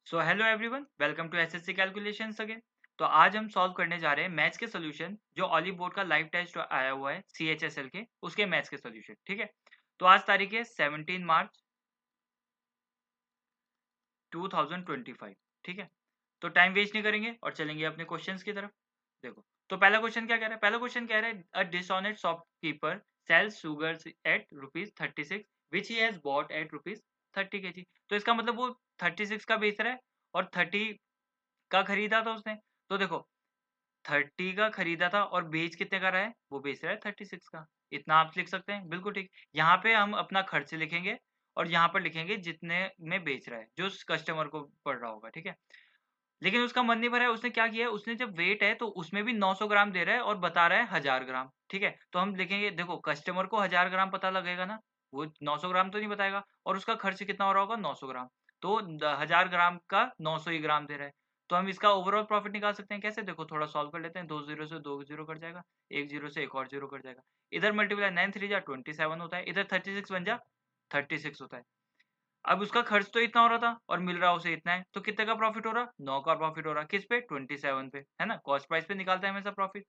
So hello everyone, welcome to SSC calculations again. तो आज हम सॉल्व करने जा रहे हैं मैथ्स के सॉल्यूशन जो ऑली बोर्ड का लाइव टेस्ट आया हुआ है सीएचएसएल के, उसके मैथ्स के सॉल्यूशन। ठीक है, तो आज तारीख है 17 मार्च 2025। ठीक है, तो टाइम वेस्ट नहीं करेंगे और चलेंगे अपने क्वेश्चंस की तरफ। देखो, तो पहला क्वेश्चन क्या कह रहा है? पहला क्वेश्चन कह रहा है a dishonest shopkeeper sells sugars at ₹36 which he has bought at ₹30 kg। तो इसका मतलब वो 36 का बेच रहा है और 30 का खरीदा था उसने। तो देखो, 30 का खरीदा था और बेच कितने का रहा है? वो बेच रहा है 36 का। इतना आप लिख सकते हैं, बिल्कुल ठीक। यहाँ पे हम अपना खर्च लिखेंगे और यहाँ पर लिखेंगे जितने में बेच रहा है, जो उस कस्टमर को पड़ रहा होगा। ठीक है, लेकिन उसका मन नहीं भरा है। उसने क्या किया है, उसने जब वेट है तो उसमें भी 900 ग्राम दे रहा है और बता रहा है 1000 ग्राम। ठीक है, तो हम लिखेंगे, देखो कस्टमर को 1000 ग्राम पता लगेगा ना, वो 900 ग्राम तो नहीं बताएगा। और उसका खर्च कितना हो रहा होगा? 900 ग्राम। तो 1000 ग्राम का 900 ही ग्राम दे रहा है। तो हम इसका ओवरऑल प्रॉफिट निकाल सकते हैं। कैसे? देखो, थोड़ा सॉल्व कर लेते हैं। 2 जीरो से 2 जीरो कट जाएगा, एक जीरो से एक और जीरो कट जाएगा। इधर मल्टीप्लाई 9 3 जा 27 होता है, इधर 36 बन जा 36 होता है। अब उसका खर्च तो इतना हो रहा था और मिल रहा उसे इतना है, तो कितने का प्रॉफिट हो रहा? 9 का प्रॉफिट हो रहा। किस पे? 27 पे, है ना। कॉस्ट प्राइस पे निकालते हैं हमेशा प्रॉफिट।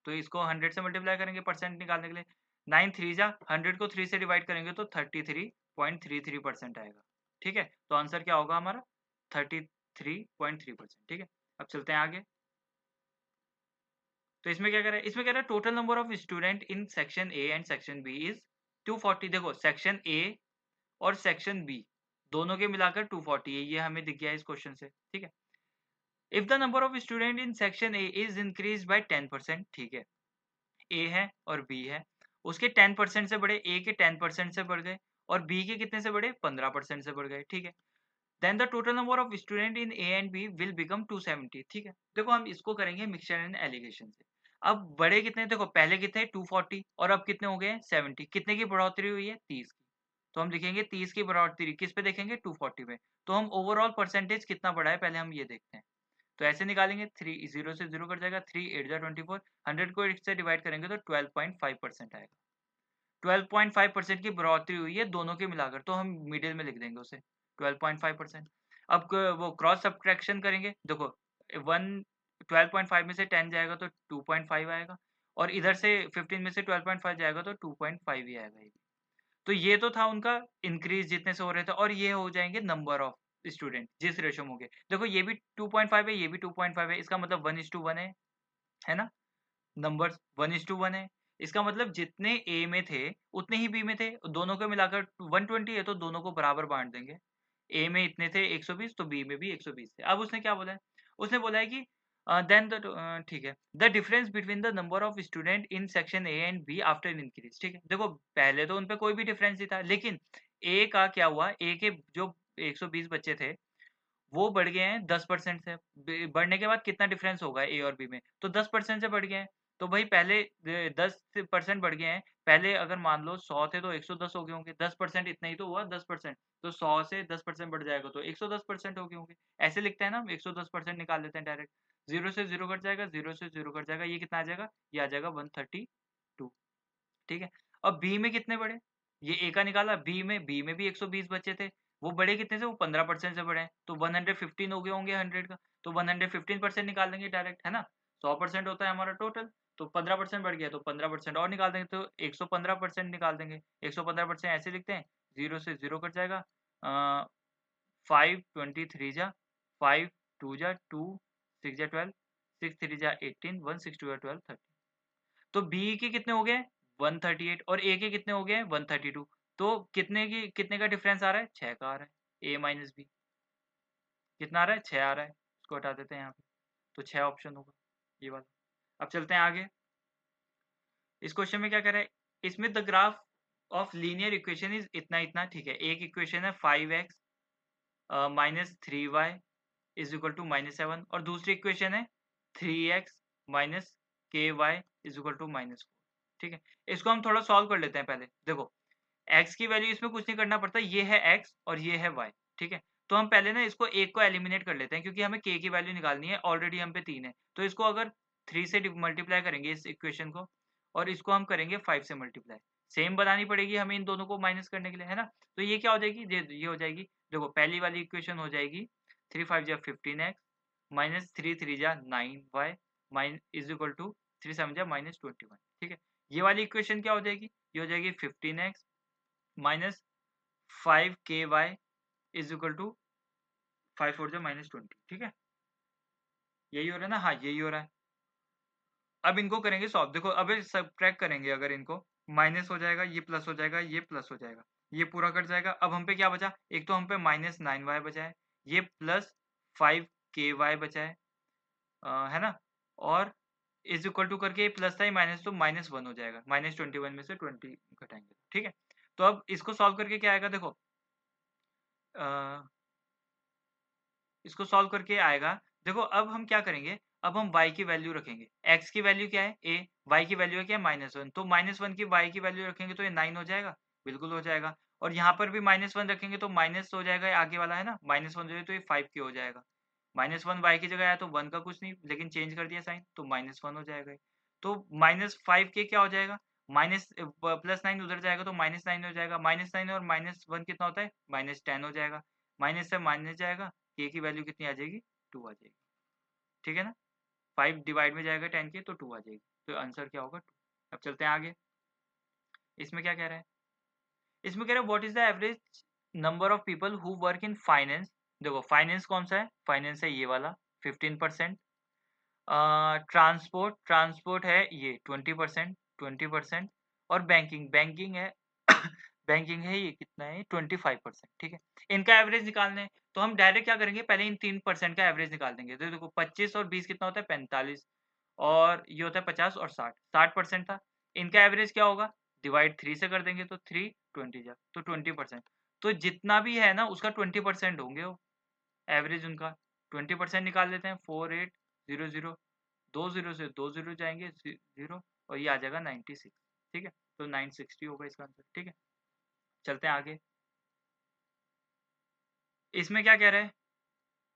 तो इसको 100 से मल्टीप्लाई करेंगे परसेंट निकालने के लिए। 9 3 जा 100 को 3 से डिवाइड करेंगे तो 33.33% आएगा। ठीक है, तो आंसर क्या होगा हमारा? 33.3%। ठीक है, अब चलते हैं आगे। तो इसमें क्या कह रहा है? इसमें कह रहा है total number of student in section A and section B is 240। देखो, सेक्शन ए और सेक्शन बी दोनों के मिलाकर 240 है, ये हमें दिख गया इस क्वेश्चन से। ठीक है, if the number of student in section A is increase by 10%। ठीक है, ए है और बी है, उसके 10% से बढ़े, ए के 10% से बढ़ गए और बी के कितने से बढ़े? 15% से बढ़ गए। ठीक है, then the total number of student in A and B will become 270। ठीक है, देखो हम इसको करेंगे मिक्सचर एंड एलिगेशन से। अब बड़े कितने? देखो, पहले कितने? 240 और अब कितने हो गए? 70। कितने की बढ़ोतरी हुई है? 30 की। तो हम लिखेंगे 30 की बढ़ोतरी किस पे देखेंगे? 240 में। तो हम ओवरऑल परसेंटेज कितना बढ़ा है पहले हम ये देखते हैं। तो ऐसे निकालेंगे, 3 0 से 0 कट जाएगा, 3 8 जा 24, 100 को 8 से डिवाइड करेंगे तो 12.5% आएगा। 12.5% की बढ़ोतरी हुई है दोनों के मिलाकर, तो हम मिडिल में लिख देंगे उसे 12.5%। अब वो क्रॉस सब्ट्रैक्शन करेंगे। देखो, 12.5 में से 10 जाएगा तो 2.5 आएगा और इधर से 15 में से 12.5 जाएगा तो 2.5 ही आएगा ये। तो ये तो था उनका इंक्रीज जितने से हो रहे थे, और ये हो जाएंगे नंबर ऑफ स्टूडेंट जिस रेशो में हो गए। देखो, ये भी 2.5 है, ये भी 2.5 है, इसका मतलब 1:1 है ना। नंबर्स 1:1 है, इसका मतलब जितने ए में थे उतने ही बी में थे। दोनों को मिलाकर 120 है, तो दोनों को बराबर बांट देंगे। ए में इतने थे 120, तो बी में भी 120 थे। अब उसने क्या बोला है? उसने बोला है कि देन द ठीक है, the difference between the number of student in section A and B after increase. ठीक है, देखो पहले तो उन पे कोई भी डिफरेंस नहीं था, लेकिन ए का क्या हुआ? ए के जो 120 बच्चे थे वो बढ़ गए हैं 10% से। बढ़ने के बाद कितना डिफरेंस होगा ए और बी में? तो 10% से बढ़ गए हैं। तो भाई पहले 10% बढ़ गए हैं। पहले अगर मान लो 100 थे तो 110 हो गए होंगे। 10% इतना ही तो हुआ, 10%। तो 100 से 10% बढ़ जाएगा तो 110% हो गए होंगे। ऐसे लिखते हैं ना, 110% निकाल लेते हैं डायरेक्ट। जीरो से जीरो कट जाएगा, जीरो से जीरो कट जाएगा, ये कितना आ जाएगा? ये आ जाएगा 132। ठीक है, अब बी में कितने बढ़े? ये ए का निकाला, बी में भी 120 बच्चे थे। वो बढ़े कितने से? वो 15% से बढ़े हैं, तो 115 हो गए होंगे 100 का। तो 115% निकाल देंगे डायरेक्ट, है ना। 100% होता है हमारा टोटल, तो 15% बढ़ गया तो 15% और निकाल देंगे, तो 115% निकाल देंगे। 115% ऐसे लिखते हैं, जीरो से जीरो कट जाएगा। 5 23 जा 5 2 जा 2 6 जा 12 6 3 जा 18 1 6 2 जा 12 30। तो बी के कितने हो गए? 138 और ए के कितने हो गए? 132। तो कितने का डिफरेंस आ रहा है? 6 का आ रहा है। ए माइनस बी कितना आ रहा है? 6 आ रहा है। इसको हटा देते हैं यहाँ पे, तो 6 ऑप्शन होगा ये वाला। अब चलते हैं आगे। इस क्वेश्चन में क्या कर रहा है? इसमें the graph of linear equation is इतना इतना। ठीक है, एक इक्वेशन है 5x minus 3y is equal to -7 और दूसरी इक्वेशन है 3x माइनस के वाई इज इक्वल टू -4। ठीक है, इसको हम थोड़ा सॉल्व कर लेते हैं पहले। देखो, x की वैल्यू इसमें कुछ नहीं करना पड़ता, ये है x और ये है y। ठीक है, तो हम पहले ना इसको एक को एलिमिनेट कर लेते हैं, क्योंकि हमें k की वैल्यू निकालनी है। ऑलरेडी हम पे 3 है, तो इसको अगर 3 से मल्टीप्लाई करेंगे इस इक्वेशन को, और इसको हम करेंगे 5 से मल्टीप्लाई। सेम बनानी पड़ेगी हमें इन दोनों को माइनस करने के लिए, है ना। तो ये क्या हो जाएगी? ये हो जाएगी। देखो, पहली वाली इक्वेशन हो जाएगी 3 5 जा 15x माइनस 3 3 जा 9y mine is equal to 3 7 जा माइनस 21। ठीक है, ये वाली इक्वेशन क्या हो जाएगी, ये हो जाएगी 15x minus 5ky is equal to 5 4 जा माइनस 20। ठीक है, यही हो रहा है ना, हाँ यही हो रहा है। अब इनको करेंगे सॉल्व, देखो अब सब्ट्रैक्ट करेंगे, अगर इनको माइनस हो जाएगा, ये प्लस हो जाएगा, ये प्लस हो जाएगा, ये पूरा कट जाएगा। अब हम पे क्या बचा, एक तो हम पे माइनस 9y बचा है, ये प्लस 5ky बचा है ना, और इज इक्वल टू करके प्लस था ही माइनस, तो -1 हो जाएगा, -21 में से 20 घटाएंगे। ठीक है, तो अब इसको सॉल्व करके क्या आएगा, देखो इसको सॉल्व करके आएगा, देखो अब हम क्या करेंगे, अब हम y की वैल्यू रखेंगे, x की वैल्यू क्या है a, y की वैल्यू है क्या, -1, तो -1 की y की वैल्यू रखेंगे तो ये 9 हो जाएगा, बिल्कुल हो जाएगा। और यहाँ पर भी -1 रखेंगे तो माइनस हो जाएगा, आगे वाला है ना, -1 हो जाएगा तो ये 5 के हो जाएगा। -1 y की जगह आया तो 1 का कुछ नहीं, लेकिन चेंज कर दिया साइन तो -1 हो जाएगा। तो -5 के क्या हो जाएगा, माइनस +9 उधर जाएगा तो -9 हो जाएगा, -9 और -1 कितना होता है, -10 हो जाएगा, माइनस से माइनस जाएगा, k की वैल्यू कितनी आ जाएगी, 2 आ जाएगी। ठीक है ना, 5 डिवाइड में जाएगा 10 के तो 2 आ जाएगी, तो आंसर क्या होगा 2। अब चलते हैं आगे, इसमें क्या कह रहा है, इसमें कह रहा है what is the average number of people who work in finance. देखो फाइनेंस कौन सा है, फाइनेंस है ये वाला 15%, ट्रांसपोर्ट, ट्रांसपोर्ट है ये 20%, 20%, और बैंकिंग, बैंकिंग है बैंकिंग है ये कितना है, 25%। ठीक है, इनका एवरेज निकालना है तो हम डायरेक्ट क्या करेंगे, पहले इन 3% का एवरेज निकाल देंगे। तो देखो 25 और 20 कितना होता है, 45, और ये होता है 50 और 60, 60% था। इनका एवरेज क्या होगा, डिवाइड 3 से कर देंगे तो 3 20 जा तो 20%, तो जितना भी है ना उसका 20% होंगे वो, एवरेज उनका 20% निकाल लेते हैं। 4800, 2 0 से 2 0 जाएंगे 0, और ये आ जाएगा 96। ठीक है, तो 960 होगा इसका आंसर। ठीक है, चलते हैं आगे, इसमें क्या कह रहा है,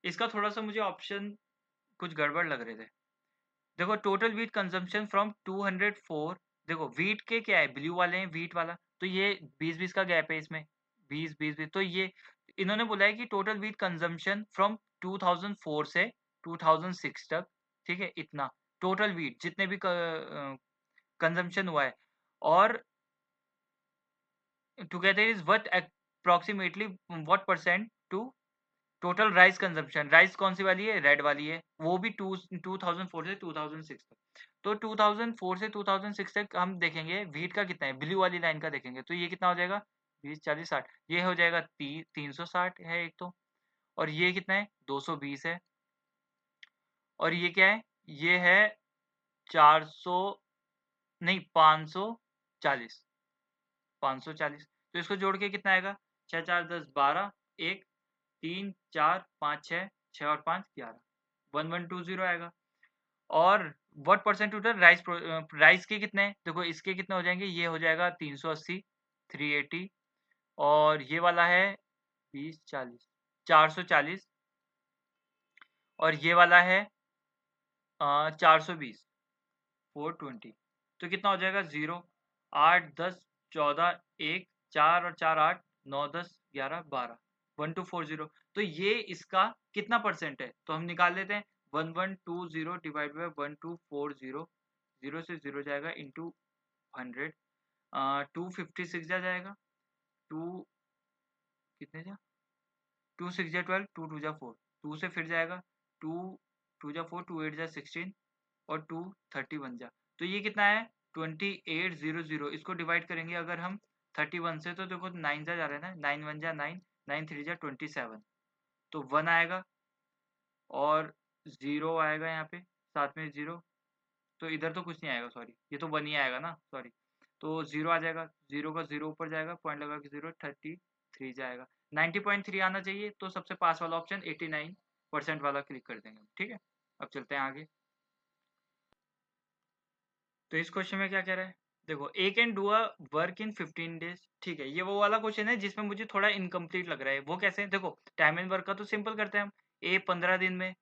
इसका थोड़ा सा मुझे ऑप्शन कुछ गड़बड़ लग रहे थे। देखो टोटल व्हीट कंजम्पशन फ्रॉम 204, देखो व्हीट के क्या है, ब्लू वाले हैं व्हीट वाला, तो ये 20-20 का गैप है इसमें, 20-20, तो ये इन्होंने बोला है कि टोटल व्हीट कंजम्पशन फ्रॉम 2004 से 2006 तक। ठीक है, इतना टोटल व्हीट जितने भी कंजम्पशन हुआ है, और together is what approximately what percent to total rice consumption. Rice कौन सी वाली है, रेड वाली है, वो भी 2004 से 2006 तक। तो 2004 से 2006 तक हम देखेंगे व्हीट का कितना है, ब्लू वाली लाइन का देखेंगे तो ये कितना हो जाएगा, 20 40 60, ये हो जाएगा 360 है एक तो, और ये कितना है 220 है, और ये क्या है, ये है 400, नहीं 540, 540, तो इसको जोड़ के कितना आएगा, 6 4 10 12, 1 3 4 5 6, 6 और 5 11, 1120 आएगा। और what percent total rice, rice के कितने, देखो इसके कितने हो जाएंगे, ये हो जाएगा 380, 380, और ये वाला है 20 40, 440, और ये वाला है 420, 420, तो कितना हो जाएगा 0 8 10 14 1 4 और 4 8 9 10 11 12, 1240, तो ये इसका कितना परसेंट है, तो हम निकाल लेते हैं 1120 डिवाइड बाई 1240, 0 से 0 जाएगा इंटू 100, 256 जा जाएगा, 2 कितने जा, 2 6 जा 12, 2 2 जा 4, 2 से फिर जाएगा 2 2 जा 4, 2 8 जा 16, और 2 31 जा, तो ये कितना है 2800। इसको डिवाइड करेंगे अगर हम 31 से, तो देखो 9 जा रहा है ना, 9 1 जा 9, 9 3 जा 27, तो 1 आएगा, और 0 आएगा यहाँ पे साथ में 0, तो इधर तो कुछ नहीं आएगा, सॉरी ये तो 1 ही आएगा ना, सॉरी, तो 0 आ जाएगा, 0 का 0 ऊपर जाएगा, पॉइंट लगा के 0 33 जाएगा, 90.3 आना चाहिए, तो सबसे पास वाला ऑप्शन 89% वाला क्लिक कर देंगे। ठीक है, अब चलते हैं आगे, तो इस क्वेश्चन में क्या कह रहा है, देखो A can do a work in 15 डेज। ठीक है, ये वो वाला क्वेश्चन है जिसमें मुझे थोड़ा इनकम्प्लीट लग रहा है, वो कैसे, देखो टाइम एंड वर्क का तो सिंपल करते हैं हम, ए 15 दिन में,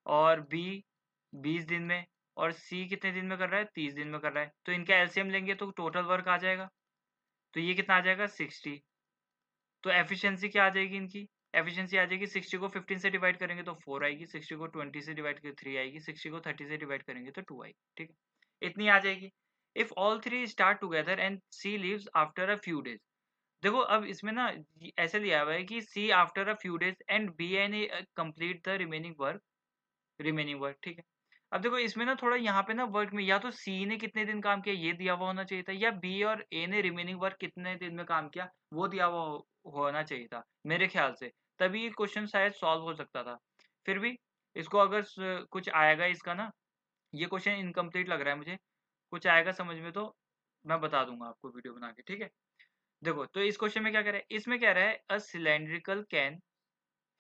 और बी 20 दिन में, और सी कितने दिन में कर रहा है, 30 दिन में कर रहा है, तो इनका एलसीएम लेंगे तो टोटल वर्क आ जाएगा, तो ये कितना आ जाएगा 60, तो एफिशिएंसी क्या आ जाएगी इनकी, एफिशिएंसी आ जाएगी 60 को 15 से डिवाइड करेंगे तो 4 आएगी, 60 को 20 से डिवाइड करेंगे 3 आएगी, 60 को 30 से डिवाइड करेंगे तो 2 आएगी। ठीक है, इतनी आ जाएगी। If all three start together and C leaves after a few days. देखो अब इसमें ना ऐसे लिया हुआ है कि C after a few days and B and A complete the remaining work. ठीक है, अब देखो इसमें ना थोड़ा यहाँ पे ना वर्क में या तो सी ने कितने दिन काम किया ये दिया हुआ होना चाहिए था, या बी और ए ने रिमेनिंग वर्क कितने दिन में काम किया वो दिया हुआ होना चाहिए था मेरे ख्याल से, तभी ये क्वेश्चन शायद सॉल्व हो सकता था। फिर भी इसको अगर कुछ आएगा इसका ना, ये क्वेश्चन इनकम्प्लीट लग रहा है मुझे, कुछ आएगा समझ में तो मैं बता दूंगा आपको वीडियो बना के। ठीक है, देखो तो इस क्वेश्चन में क्या कह रहा है, इसमें कह रहा है a cylindrical can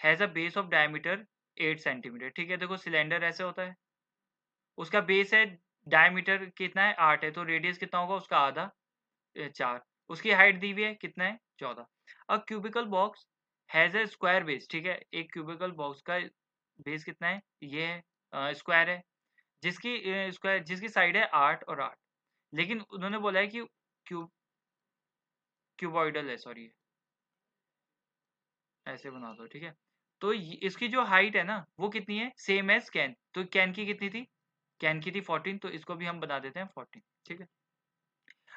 has a base of diameter 8 centimetre. ठीक है, देखो सिलेंडर ऐसे होता है, उसका बेस है, डायमीटर कितना है 8 है, तो रेडियस कितना होगा उसका आधा 4, उसकी हाइट दी हुई है कितना है 14। A cubical box has a square base. ठीक है, एक क्यूबिकल बॉक्स का बेस कितना है, ये है स्क्वायर है, जिसकी स्क्वायर जिसकी साइड है 8 और 8, लेकिन उन्होंने बोला है कि क्यूबॉइडल है, सॉरी ऐसे बना दो। ठीक है, तो इसकी जो हाइट है ना वो कितनी है, सेम एज कैन, तो कैन की कितनी थी, कैन की थी 14, तो इसको भी हम बना देते हैं 14। ठीक है,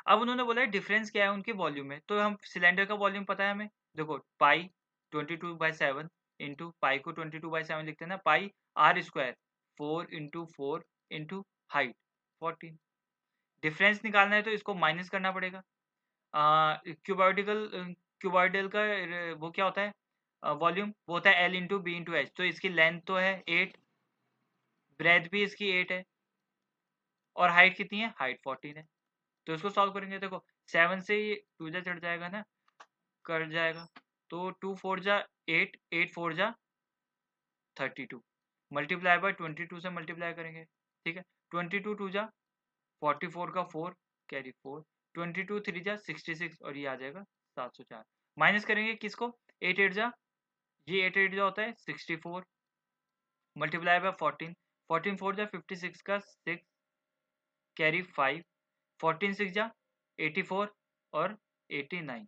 अब उन्होंने बोला है डिफरेंस क्या है उनके वॉल्यूम में, तो हम सिलेंडर का वॉल्यूम पता है हमें, देखो पाई 22/7 इंटू पाई को 22/7 लिखते हैं ना, pi r square 4 into 4 into height 14। Difference निकालना है तो इसको माइनस करना पड़ेगा। क्यूबॉइडिकल क्यूबॉइडल का वो क्या होता है, वॉल्यूम वो होता है L into B into H, तो इसकी लेंथ तो है 8, ब्रेथ भी इसकी 8 है, और हाइट कितनी है, हाइट 14 है। तो इसको सॉल्व करेंगे, देखो 7 से ये 2 जा चढ़ जाएगा ना, कट जाएगा, तो 2 4 जा 8, 8 4 जा 32, मल्टीप्लाई बाय 22 से मल्टीप्लाई करेंगे। ठीक है, 22 2 जा 44 का 4 कैरी 4, 22 3 जा 66, और ये आ जाएगा 704। माइनस करेंगे किसको, 8 8 जा, ये 8 8 जो होता है 64, मल्टीप्लाई बाय 14, 14 4 जा 56 का 6 कैरी 5, 14 6 जा 84 और 89।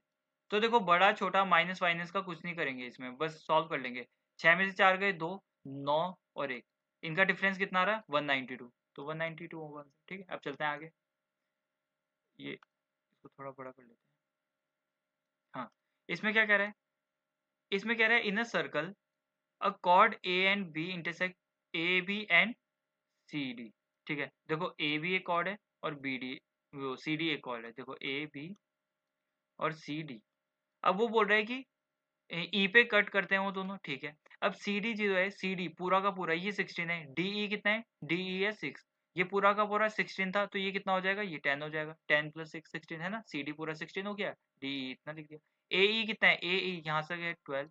तो देखो बड़ा छोटा माइनस वाइनस का कुछ नहीं करेंगे इसमें, बस सॉल्व कर लेंगे। 6 में से 4 गए 2, 9 और 1, इनका डिफरेंस कितना आ रहा है 192, तो 192 होगा। ठीक है, अब चलते हैं आगे, ये इसको थोड़ा बड़ा कर लेते हैं। हाँ, इसमें क्या कह रहा है, इसमें कह रहा है in a circle a chord A and B intersect A B and C D. ठीक है, देखो ए बी एक कॉर्ड है और बी डी वो सी डी एक कॉर्ड है, देखो ए बी और सी डी। अब वो बोल रहा है कि ई पे कट करते हैं वो दोनों। ठीक है, अब सी डी जो है, सी डी पूरा का पूरा ये 16 है, डी ई कितना है, डी ई है 6, ये पूरा का पूरा 16 था, तो ये कितना हो जाएगा, ये 10 हो जाएगा, 10 प्लस 6 16 है ना, सी डी पूरा 16 हो गया, डी ई इतना लिख दिया। ए ई कितना है, ए ई यहाँ से है 12,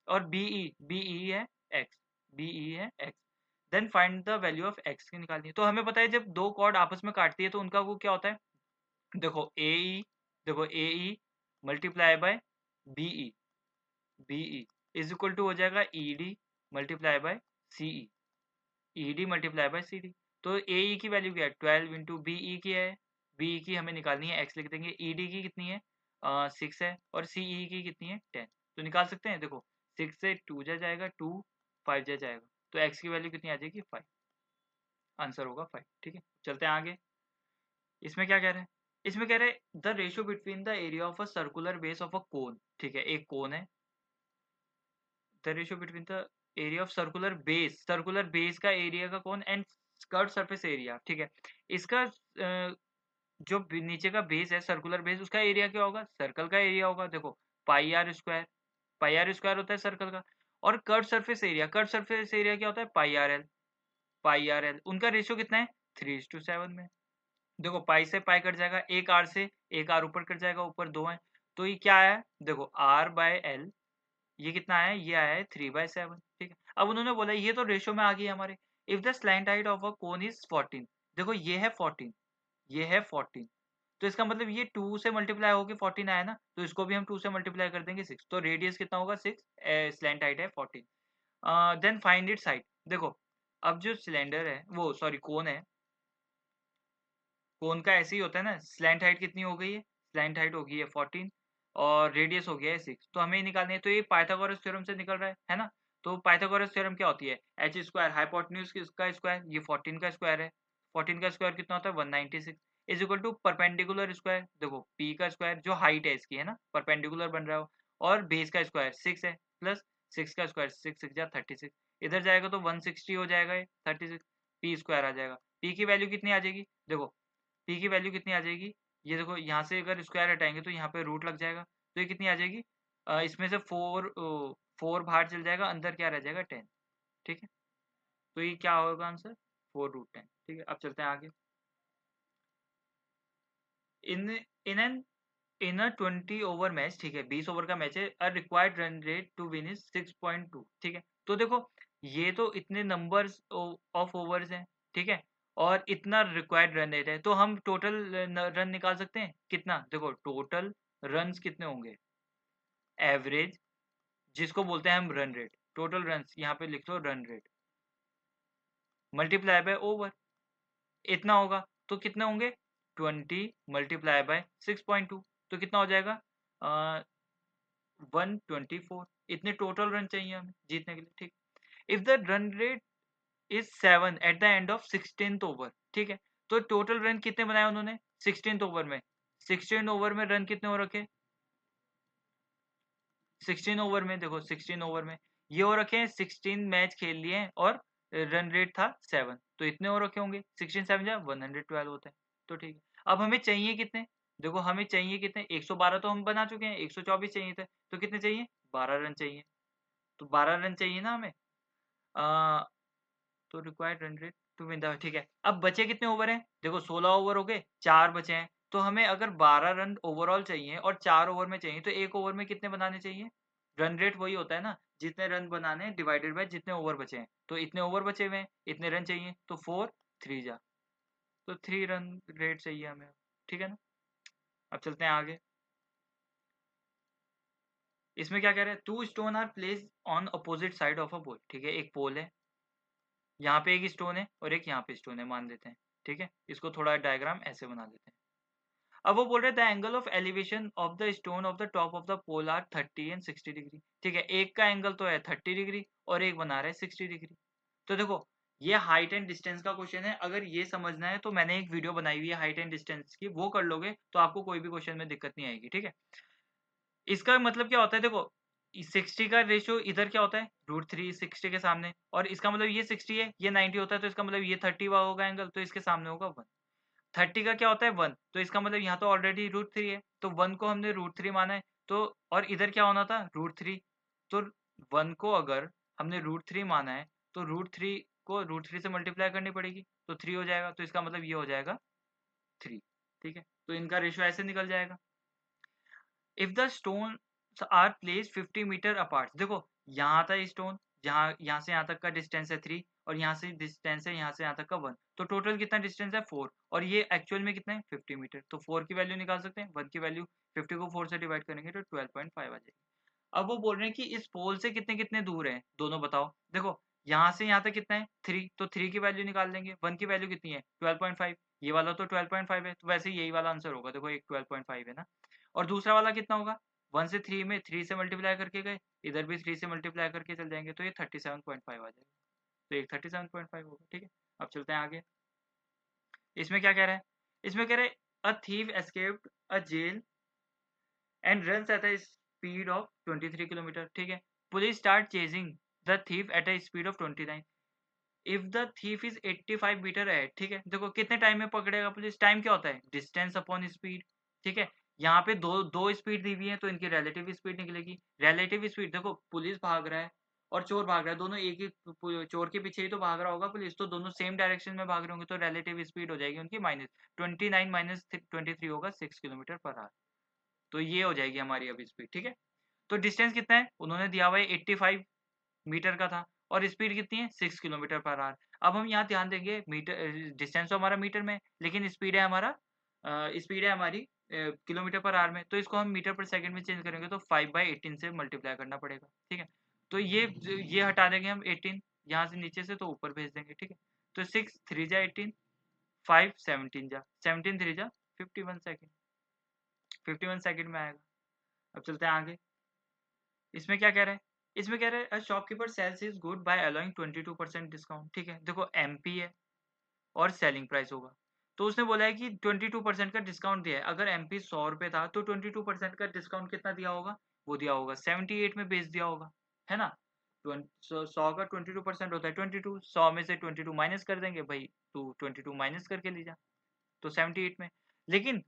और बी ई है एक्स, बी ई है X. Then find the value of X की निकालनी है, तो हमें पता है जब दो कॉर्ड आपस में काटती है तो उनका वो क्या होता है, देखो ए ई, देखो A E multiply by B E, B E is equal to हो जाएगा E D multiply by C E, E D multiply by C D. तो ए ई की वैल्यू क्या है 12 इंटू बी ई की है, बी ई की हमें निकालनी है, एक्स लिख देंगे, ई डी की कितनी है 6 है, और सी ई की कितनी है 10, तो निकाल सकते हैं। देखो 6 से 2 जा जाएगा 2, 5 जा जाएगा, तो एक्स की वैल्यू कितनी आ जाएगी 5, आंसर होगा 5। ठीक है, चलते हैं आगे, इसमें क्या कह रहे हैं, इसमें कह रहे हैं the ratio between the area of a circular base of a cone. ठीक है, एक कोन है, the ratio between the area of circular base का एरिया का cone and curve surface area. ठीक है, इसका जो नीचे का बेस है सर्कुलर बेस, उसका एरिया क्या होगा, सर्कल का एरिया होगा, देखो pi r square, pi r square होता है सर्कल का, और कर्व सरफेस एरिया क्या होता है पाई आर एल, पाई आर एल, उनका रेशियो कितना है 3:7 में। देखो पाई से पाई कट जाएगा, एक आर से एक आर ऊपर कट जाएगा, ऊपर 2 है, तो ये क्या है, देखो आर बाय एल, ये कितना है, ये आया है 3/7। ठीक है, अब उन्होंने बोला ये तो रेशियो में आ गई हमारे, if the slant height of a cone is 14, देखो ये है 14, ये है 14, तो इसका मतलब ये 2 से मल्टीप्लाई होकर 14 आया ना, तो इसको भी हम 2 से मल्टीप्लाई कर देंगे 6, तो रेडियस कितना होगा 6, स्लैंट हाइट है 14। देन फाइंड इट्स हाइट, देखो अब जो सिलेंडर है वो सॉरी कोन है, कोन का ऐसे ही होता है ना, स्लैंट हाइट कितनी हो गई है, स्लैंट हाइट हो गई है 14, और रेडियस हो गया है 6, तो हमें निकालनी है, तो ये पाइथागोरस थ्योरम से निकल रहा है ना? तो पाइथागोरस थ्योरम क्या होती है? h स्क्वायर हाइपोटेन्यूज का स्क्वायर, ये 14 का स्क्वायर है, 14 का स्क्वायर कितना होता है 196 is equal to perpendicular square, देखो p का स्क्वायर जो हाइट है इसकी है ना, परपेंडिकुलर बन रहा है और बेस का स्क्वायर 6 है, प्लस 6 का स्क्वायर 6 6 जा 36, इधर जाएगा तो 160 हो जाएगा, ये 36 p स्क्वायर आ जाएगा। p की वैल्यू कितनी आ जाएगी? देखो p की वैल्यू कितनी आ जाएगी, ये देखो यहाँ से अगर स्क्वायर हटाएंगे तो यहाँ पे रूट लग जाएगा, तो ये कितनी आ जाएगी, इसमें से 4 बाहर चल जाएगा, अंदर क्या रह जाएगा 10, ठीक है? तो ये क्या होगा आंसर 4√10, ठीक है? अब चलते हैं आगे। In in an in a 20 over match, ठीक है 20 ओवर का मैच है, a required run rate to win is 6.2, ठीक है? तो देखो ये तो इतने नंबर्स ऑफ ओवर्स हैं, ठीक है, और इतना रिक्वायर्ड रन रेट है, तो हम टोटल रन निकाल सकते हैं कितना, देखो टोटल रन्स कितने होंगे, एवरेज जिसको बोलते हैं हम रन रेट, टोटल रन्स यहाँ पे लिख दो run rate multiply by over, इतना होगा, तो कितने होंगे 20 मल्टीप्लाई बाय 6.2, तो कितना हो जाएगा 124, इतने टोटल रन चाहिए हमें जीतने के लिए, ठीक? If the run rate is 7 at the end of 16th over, ठीक है, तो टोटल रन कितने बनाए उन्होंने 16th ओवर में, 16 ओवर में रन कितने हो रखे, 16 ओवर में देखो 16 ओवर में ये हो रखे हैं, 16 मैच खेल लिए हैं और रन रेट था 7, तो इतने हो रखे होंगे, 16 7 जा 112 होता है, तो ठीक है। अब हमें चाहिए कितने, देखो हमें चाहिए कितने, 112 तो हम बना चुके हैं, 124 चाहिए थे, तो कितने चाहिए 12 रन चाहिए, तो 12 रन चाहिए ना हमें, आ, तो required run rate to win the, ठीक है। अब बचे कितने ओवर हैं, देखो 16 ओवर हो गए, 4 बचे हैं, तो हमें अगर 12 रन ओवरऑल चाहिए और 4 ओवर में चाहिए, तो एक ओवर में कितने बनाने चाहिए, रन रेट वही होता है ना, जितने रन बनाने हैं डिवाइडेड बाय जितने ओवर बचे हैं, तो इतने ओवर बचे हुए हैं, इतने रन चाहिए, तो 4 3 जा, तो 3 रन रेट चाहिए हमें, ठीक है ना? अब चलते हैं आगे। इसमें क्या कह रहे हैं, 2 stone are placed on opposite side of a pole, ठीक है, एक पोल है, यहाँ पे एक स्टोन है और एक यहाँ पे स्टोन है मान लेते हैं, ठीक है, इसको थोड़ा डायग्राम ऐसे बना लेते हैं। अब वो बोल रहे the angle of elevation of the stone of the top of the pole are 30 and 60 degree, ठीक है, एक का एंगल तो है 30 डिग्री और एक बना रहा है 60 डिग्री। तो देखो ये हाइट एंड डिस्टेंस का क्वेश्चन है, अगर ये समझना है तो मैंने एक वीडियो बनाई हुई है हाइट एंड डिस्टेंस की, वो कर लोगे तो आपको कोई भी क्वेश्चन में दिक्कत नहीं आएगी, ठीक है? इसका मतलब क्या होता है, देखो 60 का रेशियो इधर क्या होता है √3 60 के सामने, और इसका मतलब ये 60 है ये 90 होता है, तो इसका मतलब ये 30 हुआ होगा एंगल, तो इसके सामने होगा 1। 30 का क्या होता है 1, तो इसका मतलब यहाँ तो ऑलरेडी √3 है, तो 1 को हमने √3 माना है, तो और इधर क्या होना था √3, तो 1 को अगर हमने √3 माना है, तो √3 को √3 से मल्टीप्लाई करनी पड़ेगी, तो 3 हो जाएगा, तो इसका मतलब ये हो जाएगा 3, ठीक है, तो इनका रेशियो ऐसे निकल जाएगा। If the stone are place 50 metre apart, देखो यहाँ था स्टोन, जहाँ यहाँ से यहाँ तक का डिस्टेंस है 3 और यहाँ से डिस्टेंस है यहाँ से यहाँ तक का 1, तो टोटल कितना डिस्टेंस है 4 और ये एक्चुअल में कितना है 50 मीटर, तो 4 की वैल्यू निकाल सकते हैं, 1 की वैल्यू 50 को 4 से डिवाइड करेंगे तो 12.5 आ जाएगी। अब वो बोल रहे हैं कि इस पोल से कितने कितने दूर हैं दोनों बताओ, देखो यहाँ से यहाँ तक कितना है 3, तो 3 की वैल्यू निकाल लेंगे, 1 की वैल्यू कितनी है 12.5, ये वाला तो 12.5 है, तो वैसे यही वाला आंसर होगा, देखो एक 12.5 है ना, और दूसरा वाला कितना होगा 1 से 3 में 3 से मल्टीप्लाई करके गए, इधर भी 3 से मल्टीप्लाई करके चल जाएंगे, तो ये 37.5 आ जाएगा, तो एक 37.5 होगा, ठीक है। अब चलते हैं आगे। इसमें क्या कह रहा है, इसमें कह रहा है a thief escaped a jail and runs at a speed of 23 kilometre, ठीक है, police start chasing the thief at a speed of 29 if the thief is 85 metre at, ठीक है, देखो कितने टाइम में पकड़ेगा पुलिस, टाइम क्या होता है डिस्टेंस अपॉन स्पीड, ठीक है, यहाँ पे दो दो स्पीड दी हुई है तो इनकी रिलेटिव स्पीड निकलेगी, रिलेटिव स्पीड देखो पुलिस भाग रहा है और चोर भाग रहा है, दोनों एक ही चोर के पीछे ही तो भाग रहा होगा पुलिस, तो दोनों सेम डायरेक्शन में भाग रहे होंगे, तो रिलेटिव स्पीड हो जाएगी उनकी -29 -23 होगा 6 किलोमीटर पर आवर, तो ये हो जाएगी हमारी अभी स्पीड, ठीक है। तो डिस्टेंस कितना है उन्होंने दिया हुआ है 85 मीटर का था और स्पीड कितनी है 6 किलोमीटर पर आवर। अब हम यहाँ ध्यान देंगे मीटर डिस्टेंस तो हमारा मीटर में लेकिन स्पीड है हमारा स्पीड है हमारी किलोमीटर पर आवर में, तो इसको हम मीटर पर सेकंड में चेंज करेंगे तो 5/18 से मल्टीप्लाई करना पड़ेगा, ठीक है। तो ये हटा देंगे हम 18 यहाँ से नीचे से, तो ऊपर भेज देंगे, ठीक है। तो 6 3 जा 18, 5 17 जा 17 3 जा 51 सेकेंड, 51 सेकेंड में आएगा। अब चलते हैं आगे। इसमें क्या कह रहा है, इसमें कह रहा है shopkeeper sales is good by allowing 22% discount. ठीक है, देखो एमपी है और सेलिंग प्राइस होगा, तो उसने बोला है कि 22% का डिस्काउंट दिया है। अगर एमपी 100 रुपये था तो 22% का डिस्काउंट कितना दिया होगा, वो दिया होगा 78 में बेच दिया होगा, है ना। 100 का 22% होता है 22, 100 में से 22 माइनस कर देंगे भाई, तू 22 माइनस करके ले जा, तो 78 में। लेकिन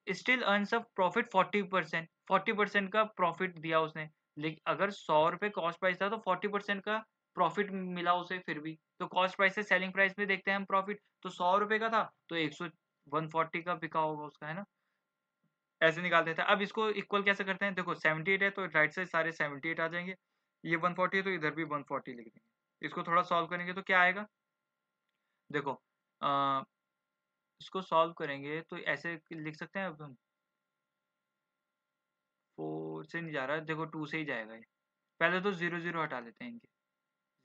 स्टिल अर्न्स अ प्रॉफिट 40%, 40% का प्रॉफिट दिया उसने। लेकिन अगर 100 रुपये कॉस्ट प्राइस था तो 40% का प्रॉफिट मिला उसे फिर भी। तो कॉस्ट प्राइस से सेलिंग प्राइस में देखते हैं हम प्रॉफिट, तो 100 रुपये का था तो 140 का बिका होगा उसका, है ना। ऐसे निकाल देते हैं। अब इसको इक्वल कैसे करते हैं, देखो 78 है तो राइट साइड सारे 78 आ जाएंगे, ये 140 है तो इधर भी 140 लिख देंगे। इसको थोड़ा सॉल्व करेंगे तो क्या आएगा, देखो इसको सॉल्व करेंगे तो ऐसे लिख सकते हैं। अब हम 4 से नहीं जा रहा है, देखो 2 से ही जाएगा ये। पहले तो 0 0 हटा लेते हैं इनके,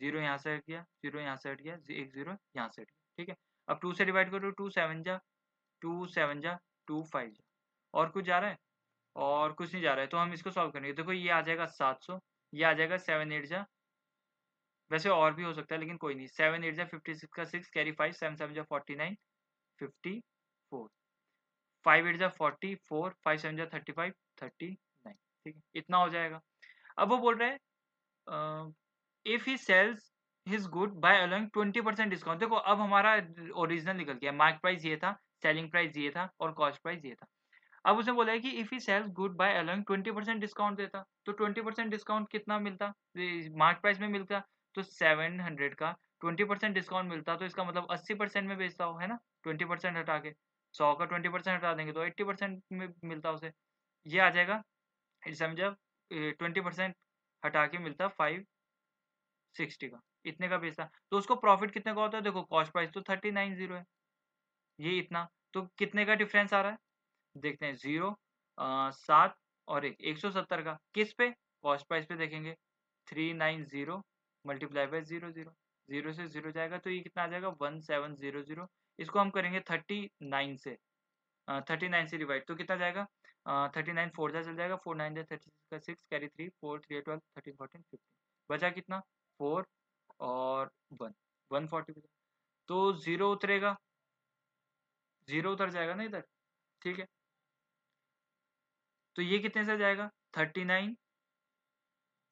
0 यहाँ से हट गया, 0 यहाँ से हट गया, एक 0 यहाँ से हट गया, ठीक है। अब 2 से डिवाइड करो, 2 7 जा, 2 7 जा, 2 5 जा, और कुछ जा रहा है, और कुछ नहीं जा रहा है, तो हम इसको सॉल्व करेंगे। देखो ये आ जाएगा 700, ये आ जाएगा 7 8 जा, वैसे और भी हो सकता है लेकिन कोई नहीं, 7 8 जा 56 का 6 कैरी 5, 7 7 जा 49, 54, 5 8 जा 44, 5 7 जा 35, 39, ठीक है, इतना हो जाएगा। अब वो बोल रहा है if he sales his good by allowing 20% discount. देखो अब हमारा ओरिजिनल निकल गया, मार्क प्राइस ये था, सेलिंग प्राइस ये था और कॉस्ट प्राइस ये था। अब उसने बोला है कि if he sales good by allowing 20% discount देता, तो 20% डिस्काउंट कितना मिलता, मार्क प्राइस में मिलता तो 700 का 20% डिस्काउंट मिलता, तो इसका मतलब 80% में बेचता हो, है ना। 20% हटा के 100 का 20% हटा देंगे तो 80% में मिलता उसे। ये आ जाएगा, समझा, 20% हटा के मिलता 560 का, इतने का बेचता, तो उसको प्रॉफिट कितने का होता है, देखो कॉस्ट प्राइस तो 390 है, ये इतना, तो कितने का डिफरेंस आ रहा है, देखते हैं 0 7 और 170 का, किस पे, कॉस्ट प्राइस पे देखेंगे, 390 मल्टीप्लाई बाय 0 0, 0 से 0 जाएगा तो ये कितना आ जाएगा 1700। इसको हम करेंगे 39 से, 39 से डिवाइड तो कितना जाएगा, 39 4 जा चल जाएगा, 4 9 जा 36 का 6 कैरी 3 4 3 12 13 14 15, बचा कितना 4 और 1, 140 बचा, तो 0 उतरेगा, 0 उतर जाएगा ना इधर, ठीक है। तो ये कितने से जाएगा 39,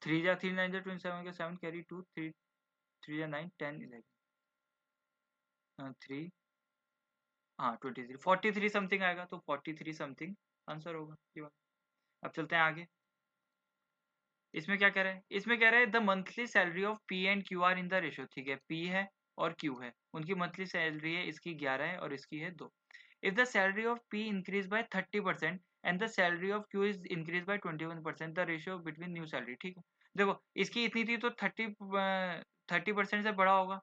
3 जा 3 9 जा 27 का 7 कैरी 2 3 3 जा 9 10 11 3, हाँ 23 43 समथिंग आएगा, तो 43 समथिंग आंसर होगा ये वाला। अब चलते हैं आगे। इसमें क्या कह रहा है, इसमें कह रहा है the monthly salary of P and Q are in the ratio. ठीक है, पी है और क्यू है, उनकी मंथली सैलरी है, इसकी 11 है और इसकी है 2। If the salary of P increase by 30% and the salary of Q is increase by 21%, the ratio between new salary. ठीक है, देखो इसकी इतनी थी तो 30% से बड़ा होगा,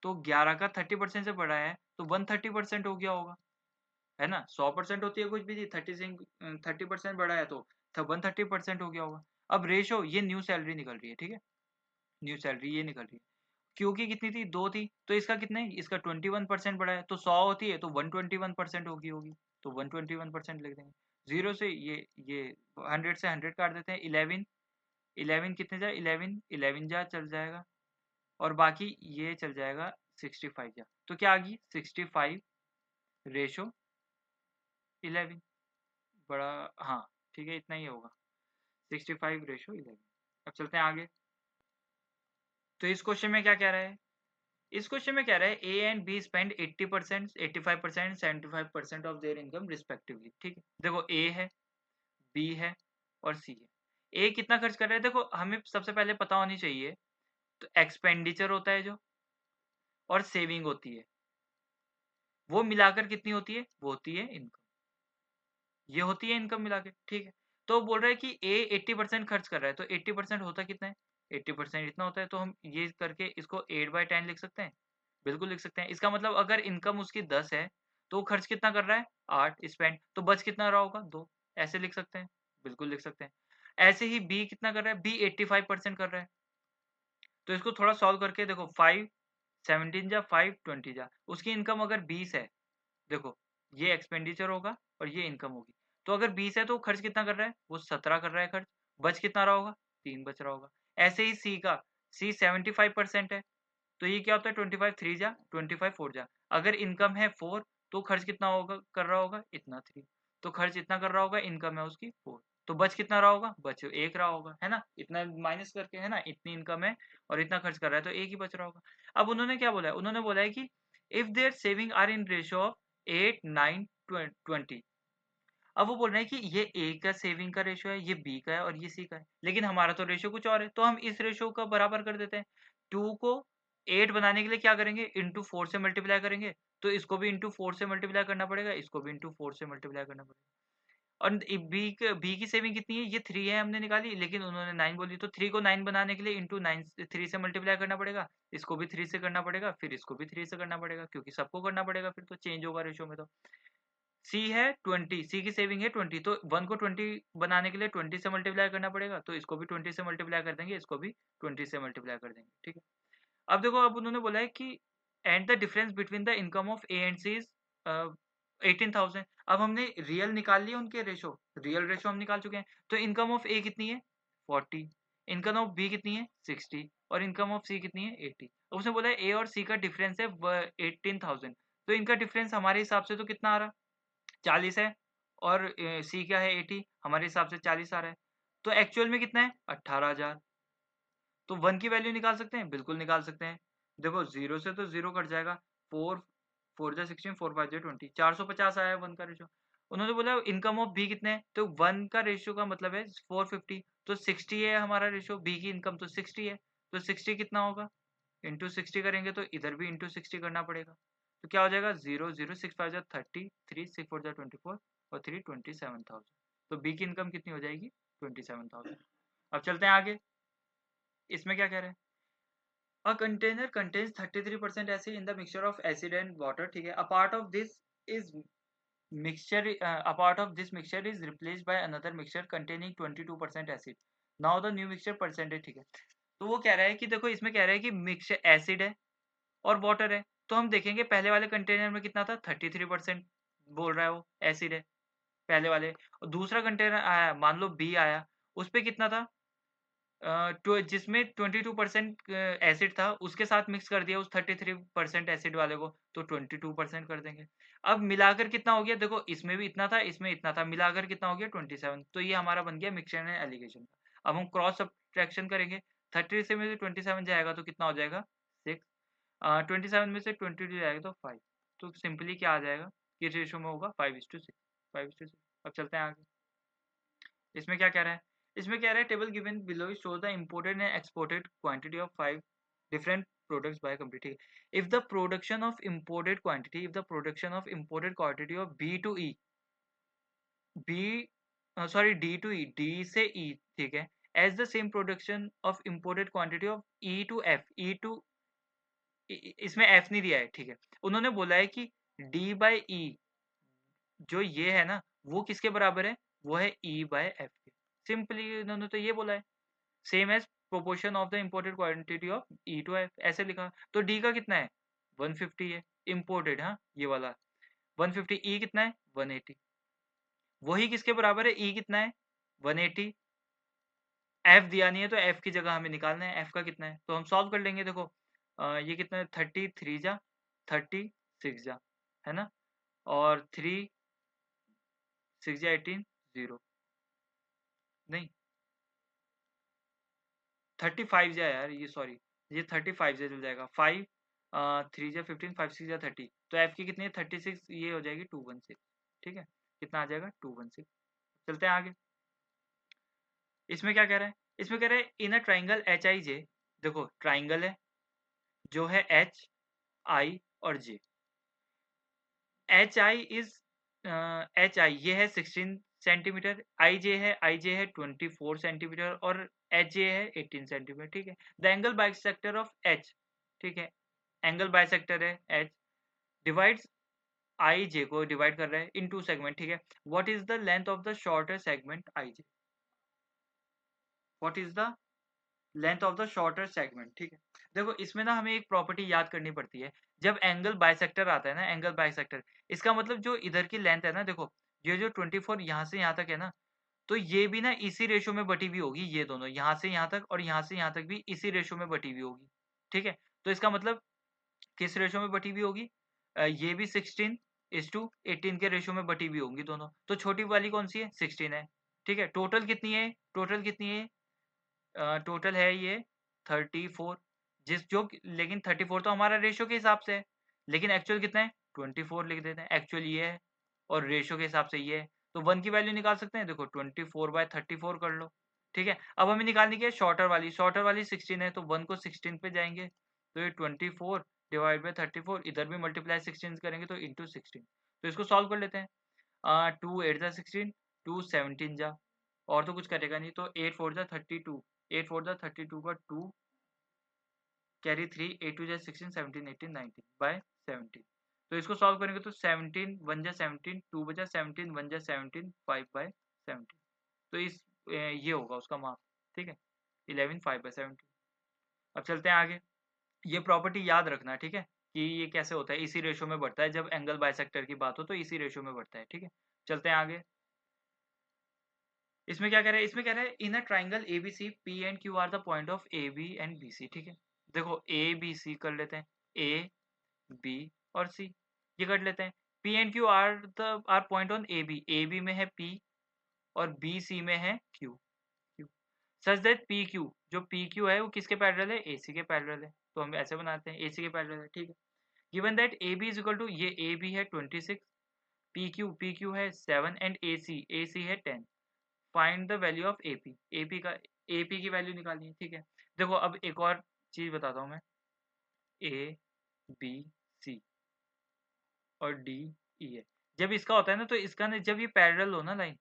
तो 11 का 30% से बड़ा है तो 130% हो गया होगा, है ना। 100% होती है कुछ भी चीज, 30% बढ़ा है तो 130% हो गया होगा। अब रेशो, ये न्यू सैलरी निकल रही है, ठीक है, न्यू सैलरी ये निकल रही है, क्योंकि कितनी थी 2 थी, तो इसका कितने, इसका 21% बढ़ा है, तो 100 होती है तो 121% होगी, तो 121% लिख देंगे। 0 से ये 100 से 100 काट देते हैं, 11 11 कितने जाए, 11 11 जा चल जाएगा, और बाकी ये चल जाएगा 65 जा, तो क्या आ गई 65 रेशो 11, बड़ा, हाँ ठीक है, इतना ही होगा 65 रेशो 11। अब चलते हैं आगे। तो इस क्वेश्चन में क्या कह रहा है, इस क्वेश्चन में कह रहा है ए and be spend 80%, 85%, 75% of their income respectively. ठीक है, देखो ए है, बी है और सी है। ए कितना खर्च कर रहा है, देखो हमें सबसे पहले पता होनी चाहिए, तो एक्सपेंडिचर होता है जो, और सेविंग होती है, वो मिलाकर कितनी होती है, वो होती है इनकम, ये होती है इनकम मिला के। ठीक है, तो बोल रहा है कि ए 80% खर्च कर रहा है, तो 80% होता कितना है, 80% इतना होता है, तो हम ये करके इसको 8/10 लिख सकते हैं, बिल्कुल लिख सकते हैं। इसका मतलब अगर इनकम उसकी 10 है तो खर्च कितना कर रहा है 8 स्पेंड, तो बच कितना रहा होगा 2, ऐसे लिख सकते हैं, बिल्कुल लिख सकते हैं। ऐसे ही बी कितना कर रहा है, बी 85% कर रहा है, तो इसको थोड़ा सॉल्व करके देखो 5 17 जा 5 20 जा, उसकी इनकम अगर 20 है, देखो ये एक्सपेंडिचर होगा और ये इनकम होगी, तो अगर 20 है तो खर्च कितना कर रहा है, वो 17 कर रहा है खर्च, बच कितना रहा होगा, 3 बच रहा होगा। ऐसे ही सी का, सी 75% है, तो ये क्या होता है 25 3 जा 25 4 जा, अगर इनकम है 4 तो खर्च कितना होगा, कर रहा होगा इतना 3, तो खर्च इतना कर रहा होगा, इनकम है उसकी 4, तो बच कितना रहा होगा, बच 1 रहा होगा, है ना, इतना माइनस करके, है ना, इतनी इनकम है और इतना खर्च कर रहा है तो 1 ही बच रहा होगा। अब उन्होंने क्या बोला है, उन्होंने बोला है कि if their saving are in ratio of 8 9 20, अब वो बोल रहे हैं कि ये ए का सेविंग का रेशियो है, ये बी का है और ये सी का है, लेकिन हमारा तो रेशियो कुछ और है, तो हम इस रेशियो का बराबर कर देते हैं। 2 को 8 बनाने के लिए क्या करेंगे, इंटू 4 से मल्टीप्लाई करेंगे, तो इसको भी इंटू 4 से मल्टीप्लाई करना पड़ेगा, इसको भी इंटू 4 से मल्टीप्लाई करना पड़ेगा। और बी की सेविंग कितनी है, ये 3 है हमने निकाली, लेकिन उन्होंने 9 बोली, तो 3 को 9 बनाने के लिए इंटू 9 3 से मल्टीप्लाई करना पड़ेगा, इसको भी 3 से करना पड़ेगा, फिर इसको भी 3 से करना पड़ेगा, क्योंकि सबको करना पड़ेगा, फिर तो चेंज होगा रेशियो में। तो सी है 20, सी की सेविंग है 20, तो 1 को 20 बनाने के लिए 20 से मल्टीप्लाई करना पड़ेगा, तो इसको भी 20 से मल्टीप्लाई कर देंगे, इसको भी 20 से मल्टीप्लाई कर देंगे, ठीक है। अब देखो, अब उन्होंने बोला है कि and the difference between the income of A and C is 18,000। अब हमने रियल निकाल लिया, उनके रेशो, रियल रेशो हम निकाल चुके हैं, तो इनकम ऑफ ए कितनी है 40, इनकम ऑफ बी कितनी है 60 और इनकम ऑफ सी कितनी है 80। अब उसने बोला है ए और सी का डिफरेंस है 18,000, तो इनका डिफरेंस हमारे हिसाब से तो कितना आ रहा, 40 है, और सी क्या है 80, हमारे हिसाब से 40 आ रहा है, तो एक्चुअल में कितना है 18,000। तो 1 की वैल्यू निकाल सकते हैं, बिल्कुल निकाल सकते हैं। देखो 0 से तो 0 कट जाएगा, 4 4 जा 16, 4 5 जा 20, 450 आया 1 का रेशियो। उन्होंने बोला इनकम ऑफ बी कितने है, तो 1 का रेशियो का मतलब है 450, तो 60 है हमारा रेशियो, बी की इनकम तो 60 है, तो 60 कितना होगा, इंटू 60 करेंगे, तो इधर भी इंटू 60 करना पड़ेगा, तो क्या हो जाएगा 0 0 6 5 जा 30, 3 6 4 जा 24 और 3 27,000, तो बी की इनकम कितनी हो जाएगी 27,000। अब चलते हैं आगे, इसमें क्या कह रहे हैं, A container contains 33% acid in the mixture of acid and water, ठीक है, a part of this is mixture, a part of this mixture is replaced by another mixture containing 22% acid, now the new mixture percentage, ठीक है। तो वो कह रहा है कि देखो, इसमें कह रहा है कि मिक्सचर एसिड है और वाटर है, तो हम देखेंगे पहले वाले कंटेनर में कितना था 33% बोल रहा है, वो एसिड है पहले वाले, और दूसरा कंटेनर आया, मान लो बी आया, उस पे कितना था, जिसमें 22% एसिड था, उसके साथ मिक्स कर दिया उस 33% एसिड वाले को, तो 22% कर देंगे। अब मिलाकर कितना हो गया, देखो इसमें भी इतना था, इसमें इतना था, मिलाकर कितना हो गया 27, तो ये हमारा बन गया मिक्सचर एंड एलिगेशन का। अब हम क्रॉस सब्ट्रैक्शन करेंगे, 30 से में से 27 जाएगा तो कितना हो जाएगा 6, 27 में से 22 जाएगा तो 5, तो सिंपली क्या आ जाएगा, किस रेशो में होगा 5:6, 5:6। अब चलते हैं आगे, इसमें क्या कह रहा है, इसमें कह रहा है table given below show the imported and exported quantity of 5 different products by completing, if the production of imported quantity, if the production of imported quantity of B to E, B sorry D to E, D से E, ठीक है, as the same production of imported quantity of E to F, E to, इसमें F नहीं दिया है, ठीक है, उन्होंने बोला है कि डी बाई ई जो ये है ना, वो किसके बराबर है, वो है ई बाय एफ के, सिंपली उन्होंने तो ये बोला है, same as proportion of the imported quantity of E to F, ऐसे लिखा, तो डी का कितना है 150 है इंपोर्टेड, हाँ ये वाला 150, ई कितना है 180, वही किसके बराबर है, ई कितना है 180, एफ दिया नहीं है, तो एफ की जगह हमें निकालना है, एफ का कितना है, तो हम सॉल्व कर लेंगे, देखो ये कितना है 33 जा 36 जा, है ना, और 3 6 जा 18 0, नहीं 35 जा यार, ये सॉरी, ये 35 से चल जाएगा, 5 3 जा 15, 5 6 जा 30, तो एफ की कितनी है 36, ये हो जाएगी 216, ठीक है, कितना आ जाएगा 216। चलते हैं आगे, इसमें क्या कह रहा है, इसमें कह रहा है in a triangle H I जे, देखो ट्राइंगल है जो है एच आई और J, H I is H I ये है 16 सेंटीमीटर, आई जे है 24 सेंटीमीटर और एच जे है 18 सेंटीमीटर, ठीक है, the angle bisector of H, ठीक है, एंगल बाइसेक्टर है एच, डिवाइड्स आई जे को डिवाइड कर रहा है इन टू सेगमेंट, ठीक है, what is the length of the shorter segment I J, what is the length of the shorter segment, ठीक है। देखो इसमें ना हमें एक प्रॉपर्टी याद करनी पड़ती है, जब एंगल बाइसेक्टर आता है ना, एंगल बाइसेक्टर, इसका मतलब जो इधर की लेंथ है ना, देखो ये जो 24 यहाँ से यहाँ तक है ना, तो ये भी ना इसी रेशो में बटी हुई होगी, ये दोनों यहाँ से यहाँ तक और यहाँ से यहाँ तक भी इसी रेशो में बटी हुई होगी, ठीक है। तो इसका मतलब किस रेशो में बटी हुई होगी, ये भी 16:18 के रेशो में बटी हुई होंगी दोनों। तो छोटी वाली कौन सी है, 16 है, ठीक है। टोटल कितनी है, टोटल कितनी है, टोटल है ये 34, जिस जो लेकिन 34 तो हमारा रेशो के हिसाब से है, लेकिन एक्चुअल कितना है 24 लिख देते हैं, एक्चुअल ये है और रेशो के हिसाब से ये है। तो 1 की वैल्यू निकाल सकते हैं, देखो 24/34 कर लो, ठीक है। अब हमें निकालनी क्या है, शॉर्टर वाली 16 है, तो 1 को 16 पे जाएंगे, तो ये 24 डिवाइड बाई 34, इधर भी मल्टीप्लाई 16 करेंगे तो इंटू 16। तो इसको सॉल्व कर लेते हैं। 2 8 जा 16, 2 17 जा, और तो कुछ करेगा नहीं, तो 8 4 जा 32, 8 4 जा 32 का 2 कैरी 3, 8 2 जा 16, 17 18 19 बाय 17। तो इसको सॉल्व करेंगे तो 17 1 जा 17, 2 बजा 17, 1 जा 17, 5 बाय 17। तो इस ये होगा उसका मार्क, ठीक है, 11 5 बाय 17। अब चलते हैं आगे। ये प्रॉपर्टी याद रखना, ठीक है, कि ये कैसे होता है, इसी रेशो में बढ़ता है, जब एंगल बाइसेक्टर की बात हो तो इसी रेशो में बढ़ता है, ठीक है। चलते हैं आगे। इसमें क्या कह रहा है, इसमें कह रहा है in a triangle ABC P and Q are the point of A B and B C, ठीक है। देखो ए बी सी कर लेते हैं, ए बी और सी, ये कर लेते हैं। P and Q are the are point on A B में है पी और बी सी में है Q, Q such that P Q, जो पी क्यू है वो किसके पैरेलल है, ए सी के पैरेलल है, तो हम ऐसे बनाते हैं ए सी के पैरेलल है, ठीक है। Given that A B is equal to, ये ए बी है 26, पी क्यू है 7 एंड ए सी है 10, find the value of AP, AP की वैल्यू निकालनी है, ठीक है। देखो अब एक और चीज बताता हूँ मैं, ए बी सी और डी ई है, जब इसका होता है ना, तो इसका ना जब ये पैरेलल हो ना लाइन,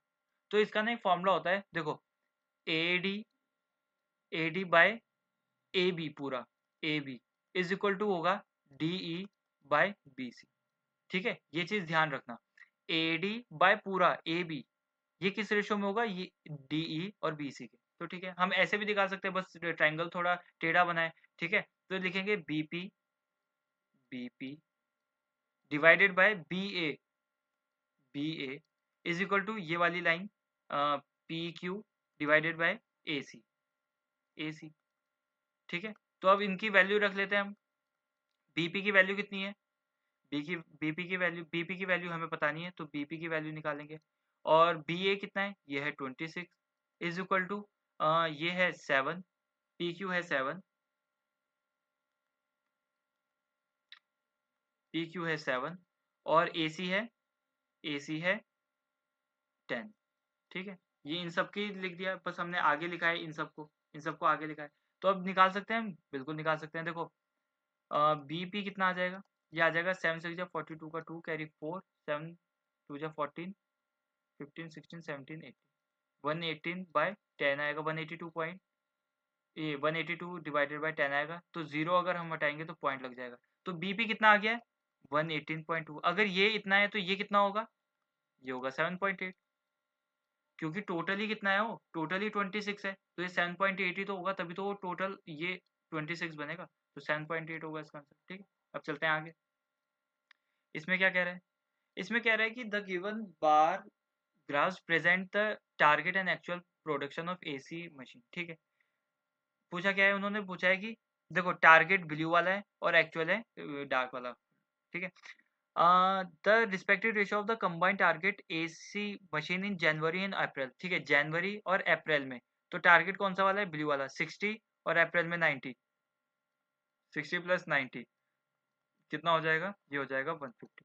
तो इसका ना एक फॉर्मूला होता है, देखो A D by A B, पूरा A B is equal to होगा D E by B C, ठीक है। ये चीज ध्यान रखना, ए डी बाय पूरा ए बी, ये किस रेशो में होगा, ये डी ई और बी सी के, तो ठीक है। हम ऐसे भी दिखा सकते हैं, बस ट्राइंगल थोड़ा टेढ़ा बनाए, ठीक है। तो लिखेंगे B P divided by B A is equal to ये वाली line P Q divided by A C, ठीक है। तो अब इनकी वैल्यू रख लेते हैं हम, बीपी की वैल्यू कितनी है, बीपी की वैल्यू हमें पता नहीं है, तो बीपी की वैल्यू निकालेंगे। और बी ए कितना है, ये है 26 इज इक्वल टू ये है 7, पी क्यू है 7, पी क्यू है 7 और ए सी है 10, ठीक है। ये इन सब की लिख दिया, बस हमने आगे लिखा है इन सबको आगे लिखा है। तो अब निकाल सकते हैं हम, बिल्कुल निकाल सकते हैं। देखो बी पी कितना आ जाएगा, ये आ जाएगा 7 6 जा 42 का 2 कैरी 4, 7 2 जा 14, 15 16 17 18, 118 बाय 10 आएगा, 182 पॉइंट, ये 182 डिवाइडेड बाय 10 आएगा, तो जीरो अगर हम हटाएंगे तो पॉइंट लग जाएगा। तो बीपी कितना आ गया है 118.2, अगर ये इतना है तो ये कितना होगा, ये होगा 7.8, क्योंकि टोटल ही कितना है, वो टोटल ही 26 है, तो ये 7.8 ही तो होगा, तभी तो वो टोटल ये 26 बनेगा, तो 7.8 होगा इसका आंसर, ठीक है। अब चलते हैं आगे। इसमें क्या कह रहा है, इसमें कह रहा है कि the given bar graphs present the target and actual production of AC machine, ठीक है। पूछा क्या है, उन्होंने पूछा है कि देखो टारगेट ब्लू वाला है और एक्चुअल है डार्क वाला, ठीक है। The respective ratio of the combined target AC machine in January and April, ठीक है, जनवरी और अप्रैल में। तो टारगेट कौन सा वाला है, ब्लू वाला 60 और अप्रैल में 90, 60 प्लस 90 कितना हो जाएगा, ये हो जाएगा 150।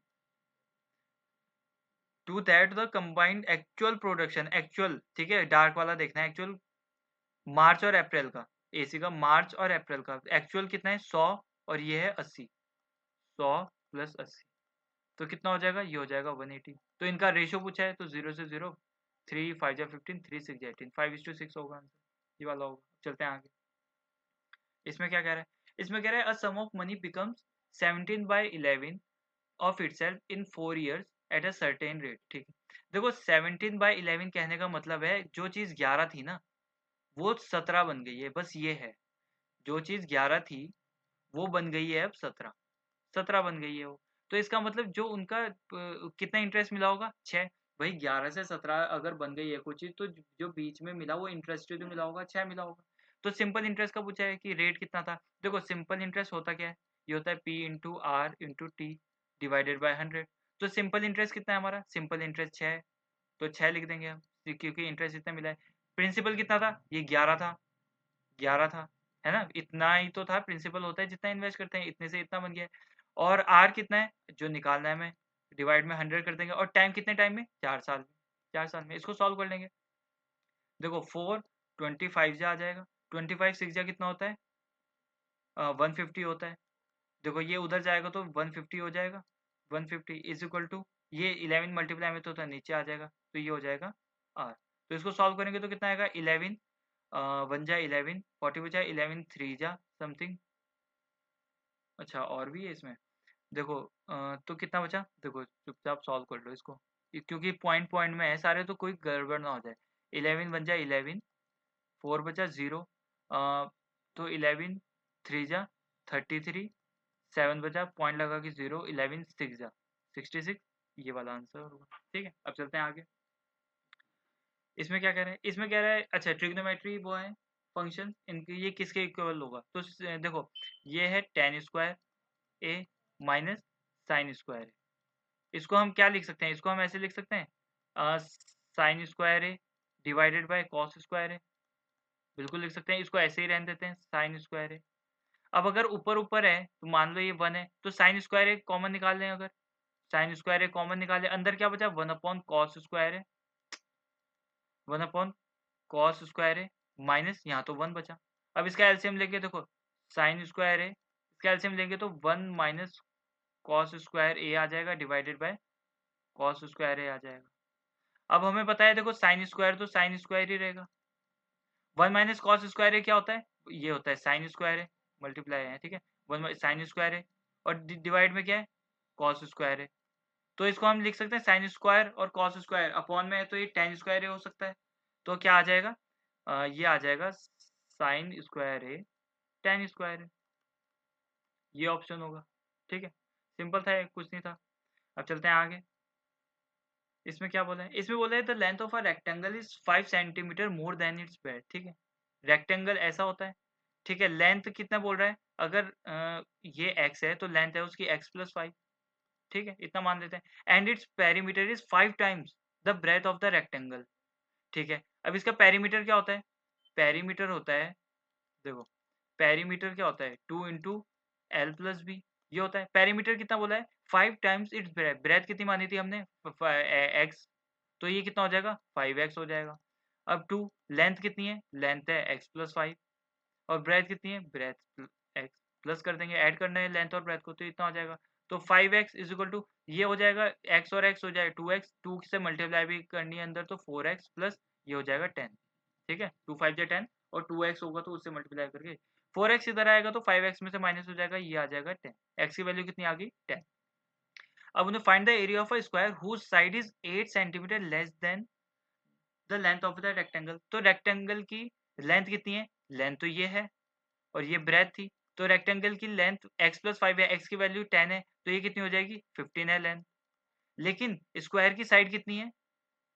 To that the combined actual production, actual, ठीक है, डार्क वाला देखना है, एक्चुअल मार्च और अप्रैल का, एसी का मार्च और अप्रैल का एक्चुअल कितना है 100 और ये है 80, 100 प्लस 80 तो कितना हो जाएगा, ये हो जाएगा 180। तो इनका रेशियो पूछा है, तो 0 से 0, 3 5 जा 15, 3 6 जा 18, 5:6 होगा आंसर, ये वाला होगा। चलते हैं आगे। इसमें क्या कह रहा है, इसमें कह रहा है a sum of money becomes 17/11 of itself in 4 years at a certain rate, ठीक है। देखो 17/11 कहने का मतलब है जो चीज 11 थी ना, वो 17 बन गई है, बस ये है, जो चीज 11 थी वो बन गई है अब 17 बन गई है वो। तो इसका मतलब जो उनका कितना इंटरेस्ट मिला होगा, 6, भाई 11 से 17 अगर बन गई है कुछ चीज, तो जो बीच में मिला वो इंटरेस्ट जो मिला होगा 6 मिला होगा। तो सिंपल इंटरेस्ट का पूछा है कि रेट कितना था। देखो सिंपल इंटरेस्ट होता क्या है, ये होता है P into R into T divided by 100। तो सिंपल इंटरेस्ट कितना है हमारा, सिंपल इंटरेस्ट 6 है, तो 6 लिख देंगे हम, क्योंकि इंटरेस्ट इतना मिला है। प्रिंसिपल कितना था, ये 11 था, 11 था, है ना, इतना ही तो था। प्रिंसिपल होता है जितना इन्वेस्ट करते हैं, इतने से इतना बन गया है। और आर कितना है जो निकालना है हमें, डिवाइड में 100 कर देंगे। और टाइम कितने टाइम में, 4 साल में, 4 साल में। इसको सॉल्व कर लेंगे। देखो 4 25 जा आ जाएगा, 25 6 जा कितना होता है, 150 होता है। देखो ये उधर जाएगा तो 150 हो जाएगा, 150 इज इक्वल टू, ये 11 मल्टीप्लाई में तो नीचे आ जाएगा, तो ये हो जाएगा आर। तो इसको सॉल्व करेंगे तो कितना आएगा, 11 1 जा 11, 40 बचा, 11 3 जा समथिंग। अच्छा और भी है इसमें, देखो तो कितना बचा, देखो चुपचाप सॉल्व कर लो इसको, क्योंकि पॉइंट पॉइंट में है सारे, तो कोई गड़बड़ ना हो जाए। 11 बन जाए 11, 4 बचा 0, तो 11 3 जा 33, 7 बचा पॉइंट लगा कि 0, 11 6 जा 66, ये वाला आंसर होगा। ठीक है, अब चलते हैं आगे। इसमें क्या कह रहे हैं, इसमें कह रहा है अच्छा ट्रिग्नोमेट्री वो है फंक्शन, इनकी ये किसके इक्वल होगा। तो देखो ये है tan स्क्वायर ए माइनस साइन स्क्वायर ए। इसको हम क्या लिख सकते हैं, इसको हम ऐसे लिख सकते हैं, sine square A divided by cos square A, बिल्कुल लिख सकते हैं। इसको ऐसे ही रहने देते हैं, साइन स्क्वायर ए। अब अगर ऊपर ऊपर है तो मान लो ये 1 है, तो साइन स्क्वायर ए कॉमन निकाल लें। अगर साइन स्क्वायर ए कॉमन निकाले, अंदर क्या बचा, 1 अपॉन कॉस स्क्वायर ए, 1 अपॉन कॉस स्क्वायर ए माइनस यहाँ तो 1 बचा। अब इसका एलसीएम लेंगे, देखो साइन स्क्वायर ए, इसका एलसीएम लेंगे तो 1 माइनस कॉस स्क्वायर ए आ जाएगा डिवाइडेड बाय कॉस स्क्वायर ए आ जाएगा। अब हमें पता है देखो साइन स्क्वायर तो साइन स्क्वायर ही रहेगा। 1 माइनस कॉस स्क्वायर ए क्या होता है, ये होता है साइन स्क्वायर ए, मल्टीप्लाई है, ठीक है। 1 साइन स्क्वायर ए और डिवाइड में क्या है, कॉस स्क्वायर ए। तो इसको हम लिख सकते हैं साइन स्क्वायर और कॉस स्क्वायर, अपॉन में है तो ये टेन स्क्वायर ए हो सकता है। तो क्या आ जाएगा, ये आ जाएगा साइन स्क्वायर ए टेन स्क्वायर ए, ये ऑप्शन होगा। ठीक है, सिंपल था, कुछ नहीं था। अब चलते हैं आगे। इसमें क्या बोला है, इसमें बोला है the length of a rectangle is 5 centimetre more than it's breath. ठीक है, रेक्टेंगल ऐसा होता है, ठीक है। लेंथ कितना बोल रहा है, अगर ये x है तो लेंथ है उसकी x प्लस 5, ठीक है, इतना मान लेते हैं। And its perimeter is 5 times the breadth of the rectangle. ठीक है, अब इसका पेरीमीटर क्या होता है, पेरीमीटर होता है, देखो पेरीमीटर क्या होता है, 2 इंटू एल प्लस बी, ये होता है। पेरीमीटर कितना बोला है, 5 टाइम्स इट्स ब्रेथ, ब्रेथ कितनी मानी थी हमने, एक्स, तो ये कितना हो जाएगा, 5x हो जाएगा। अब 2, लेंथ कितनी है, लेंथ है x प्लस 5, और ब्रेथ कितनी है, ब्रेथ एक्स प्लस कर देंगे, ऐड करना है लेंथ और ब्रेथ को, तो इतना हो जाएगा। तो 5x इज इक्वल टू, ये हो जाएगा x और x हो जाएगा 2x, 2 से मल्टीप्लाई भी करनी है अंदर, तो 4x प्लस ये हो जाएगा 10। ठीक है, 2 5 10, और 2x होगा तो उससे मल्टीप्लाई करके 4x इधर आएगा तो 5x में से माइनस हो जाएगा, ये आ जाएगा 10। x की वैल्यू कितनी आ गई, 10। अब उन्हें find the area of a square whose side is 8 centimetre less than the length of the rectangle. तो रेक्टेंगल की लेंथ कितनी है, लेंथ तो ये है और ये ब्रेथ थी, तो रेक्टेंगल की लेंथ x प्लस 5 है, x की वैल्यू 10 है, तो ये कितनी हो जाएगी, 15 है लेंथ। लेकिन स्क्वायर की साइड कितनी है,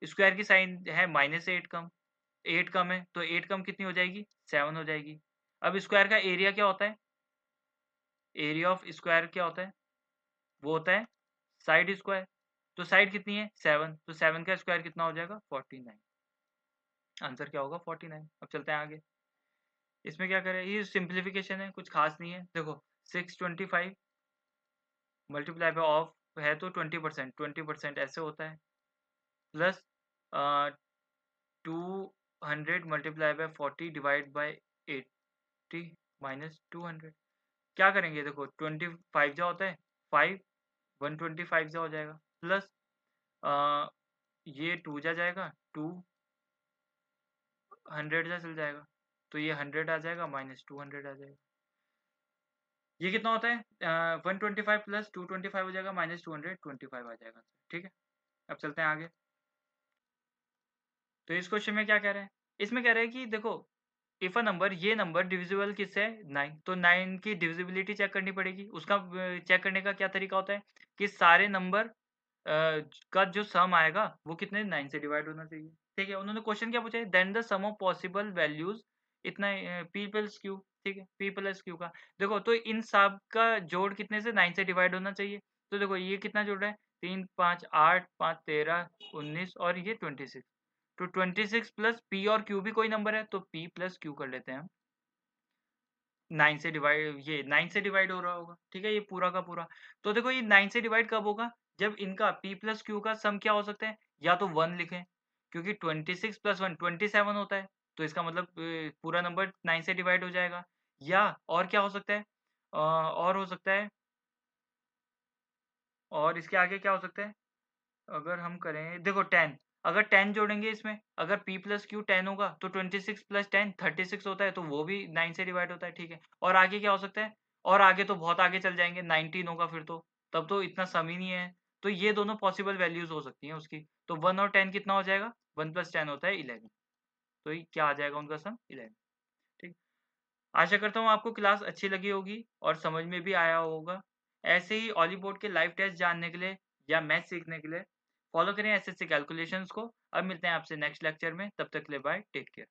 स्क्वायर की साइड है -8 कम, 8 कम है, तो 8 कम कितनी हो जाएगी, 7 हो जाएगी। अब स्क्वायर का एरिया क्या होता है, एरिया ऑफ स्क्वायर क्या होता है, वो होता है साइड स्क्वायर। तो साइड कितनी है, 7, तो 7 का स्क्वायर कितना हो जाएगा, 49। आंसर क्या होगा, 49। अब चलते हैं आगे। इसमें क्या करें, ये सिंप्लीफिकेशन है, कुछ खास नहीं है। देखो 625 मल्टीप्लाई बाय ऑफ है तो 20%, 20% ऐसे होता है, plus 200 multiply by 40 divide by 80 minus 200। क्या करेंगे, देखो 25 जा होता है 5, 125 जा हो जाएगा, प्लस ये 2 जा जाएगा, 200 जा चल जाएगा, तो ये 100 आ जाएगा, माइनस 200 आ जाएगा। ये कितना होता है, 125 प्लस 225 हो जाएगा, माइनस 225 आ जाएगा। ठीक है, अब चलते हैं आगे। तो इस क्वेश्चन में क्या कह रहे हैं, इसमें कह रहे हैं कि देखो इफ अ नंबर, ये नंबर डिविजिबल किससे है, 9, तो 9 की डिविजिबिलिटी चेक करनी पड़ेगी। उसका चेक करने का क्या तरीका होता है कि सारे नंबर का जो सम आएगा वो कितने 9 से डिवाइड होना चाहिए। ठीक है, उन्होंने क्वेश्चन क्या पूछा है, then the sum of possible values इतना पी प्लस क्यू। ठीक है, पी प्लस क्यू का देखो, तो इन सब का जोड़ कितने से 9 से डिवाइड होना चाहिए। तो देखो ये कितना जोड़ रहा है, 3 5 8 5 13 19 और ये 26। तो 26 प्लस पी और क्यू भी कोई नंबर है, तो पी प्लस क्यू कर लेते हैं हम। 9 से डिवाइड, ये 9 से डिवाइड हो रहा होगा। ठीक है, ये पूरा का पूरा। तो देखो ये 9 से डिवाइड कब होगा, जब इनका p प्लस क्यू का सम क्या हो सकता है, या तो 1 लिखें, क्योंकि 26 प्लस 1 27 होता है, तो इसका मतलब पूरा नंबर 9 से डिवाइड हो जाएगा। या और क्या हो सकता है, और हो सकता है, और इसके आगे क्या हो सकता है, अगर हम करें देखो 10, अगर 10 जोड़ेंगे इसमें, अगर p प्लस क्यू 10 होगा तो 26 प्लस 10 36 होता है, तो वो भी 9 से डिवाइड होता है। ठीक है, और आगे क्या हो सकता है, और आगे तो बहुत आगे चल जाएंगे, 19 होगा फिर तो, तब तो इतना सम ही नहीं है। तो ये दोनों पॉसिबल वैल्यूज हो सकती हैं उसकी। तो 1 और 10 कितना हो जाएगा, 1 प्लस 10 होता है 11। तो ये क्या आ जाएगा उनका सम, 11। ठीक, आशा करता हूँ आपको क्लास अच्छी लगी होगी और समझ में भी आया होगा। ऐसे ही ऑली बोर्ड के लाइव टेस्ट जानने के लिए या मैथ सीखने के लिए फॉलो करें एसएससी कैलकुलेशंस को। अब मिलते हैं आपसे नेक्स्ट लेक्चर में, तब तक के लिए बाय, टेक केयर।